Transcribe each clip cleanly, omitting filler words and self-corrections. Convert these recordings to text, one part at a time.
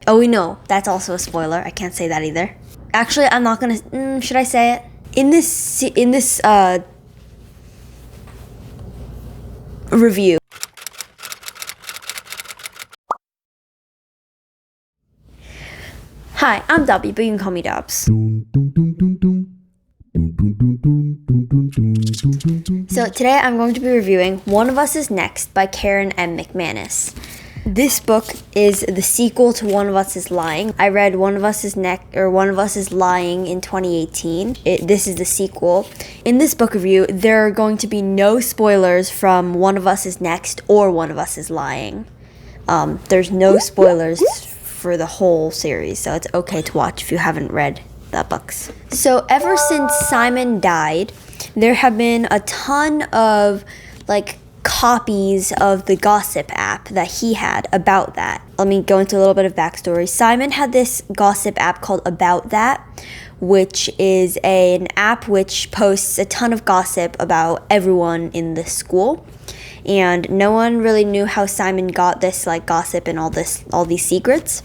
Oh, we know. That's also a spoiler. I can't say that either. Actually, I'm not gonna. Should I say it? In this review. Hi, I'm Dabby, but you can call me Dabz. So today I'm going to be reviewing One of Us is Next by Karen M. McManus. This book is the sequel to One of Us is Lying. I read One of Us is Lying in 2018. This is the sequel. In this book review, there are going to be no spoilers from One of Us is Next or One of Us is Lying. There's no spoilers for the whole series, so it's okay to watch if you haven't read the books. So ever since Simon died, there have been a ton of copies of the gossip app that he had about that. Let me go into a little bit of backstory. Simon had this gossip app called About That, which is an app which posts a ton of gossip about everyone in the school. And no one really knew how Simon got this gossip and all these secrets.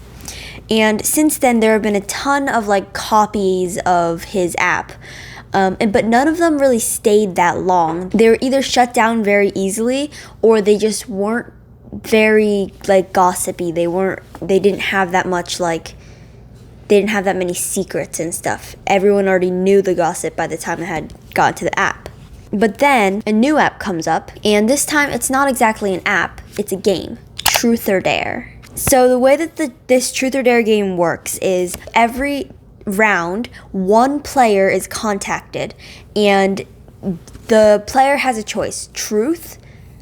And since then, there have been a ton of copies of his app. But none of them really stayed that long. They were either shut down very easily, or they just weren't very gossipy. They didn't have that much they didn't have that many secrets and stuff. Everyone already knew the gossip by the time it had gotten to the app. But then a new app comes up, and this time it's not exactly an app, it's a game, Truth or Dare. So the way that this Truth or Dare game works is every round, one player is contacted, and the player has a choice, truth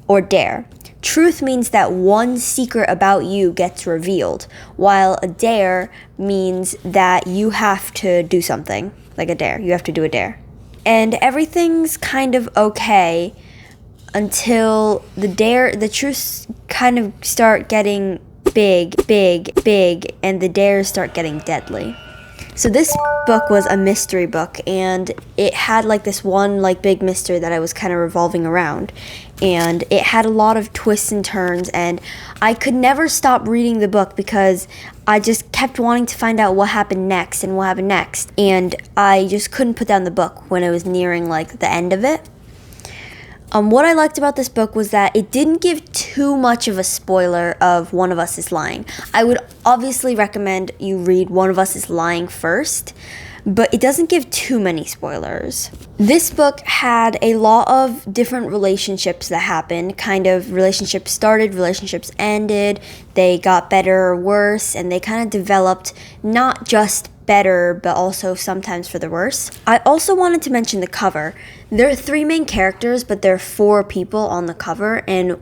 or dare. Truth means that one secret about you gets revealed, while a dare means that you have to do something, like a dare. You have to do a dare. And everything's kind of okay until the truths kind of start getting big, and the dares start getting deadly. So this book was a mystery book, and it had this one big mystery that I was kind of revolving around, and it had a lot of twists and turns, and I could never stop reading the book because I just kept wanting to find out what happened next, and I just couldn't put down the book when it was nearing the end of it. What I liked about this book was that it didn't give too much of a spoiler of One of Us is Lying. I would obviously recommend you read One of Us is Lying first, but it doesn't give too many spoilers. This book had a lot of different relationships that happened, relationships started, relationships ended, they got better or worse, and they kind of developed not just better, but also sometimes for the worse. I also wanted to mention the cover. There are 3 main characters, but there are 4 people on the cover, and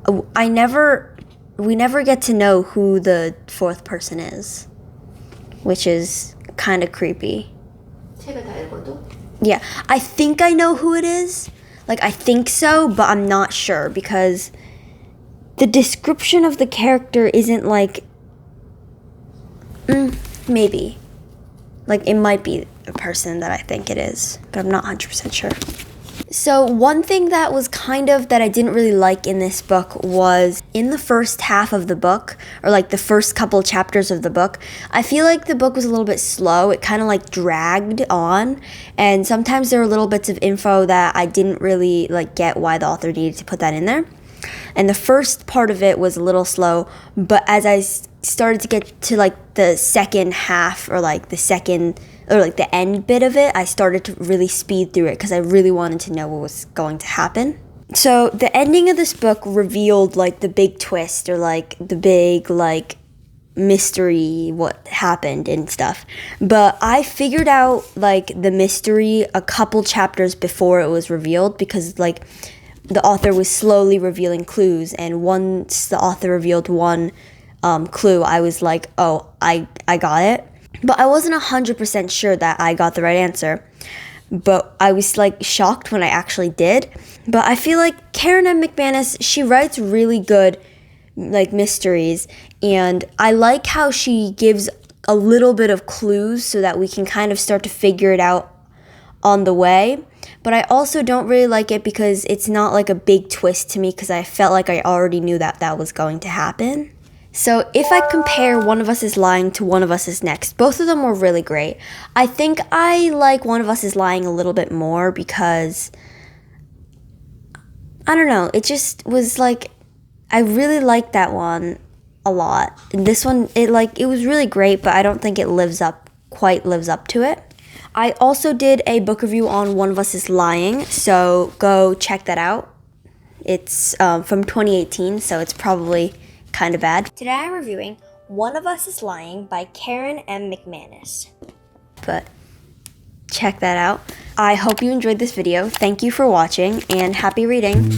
we never get to know who the 4th person is, which is kind of creepy. Yeah, I think I know who it is. I think so, but I'm not sure because the description of the character isn't maybe. It might be a person that I think it is, but I'm not 100% sure. So one thing that was that I didn't really like in this book was in the first half of the book, or the first couple chapters of the book, I feel the book was a little bit slow. It kind of dragged on, and sometimes there were little bits of info that I didn't really get why the author needed to put that in there. And the first part of it was a little slow, but as I started to get to the second half, or the end bit of it, I started to really speed through it because I really wanted to know what was going to happen. So the ending of this book revealed the big twist, or the big mystery, what happened and stuff. But I figured out the mystery a couple chapters before it was revealed, because the author was slowly revealing clues, and once the author revealed one clue, I was oh, I got it. But I wasn't 100% sure that I got the right answer. But I was shocked when I actually did. But I feel Karen M. McManus, she writes really good mysteries, and I like how she gives a little bit of clues so that we can kind of start to figure it out on the way. But I also don't really like it because it's not a big twist to me, because I felt I already knew that was going to happen. So if I compare One of Us is Lying to One of Us is Next, both of them were really great. I think I like One of Us is Lying a little bit more because, I don't know, it just was like, I really liked that one a lot. And this one, it was really great, but I don't think it quite lives up to it. I also did a book review on One of Us is Lying, so go check that out. It's from 2018, so it's probably kind of bad. Today I'm reviewing One of Us is Lying by Karen M. McManus. But check that out. I hope you enjoyed this video. Thank you for watching, and happy reading.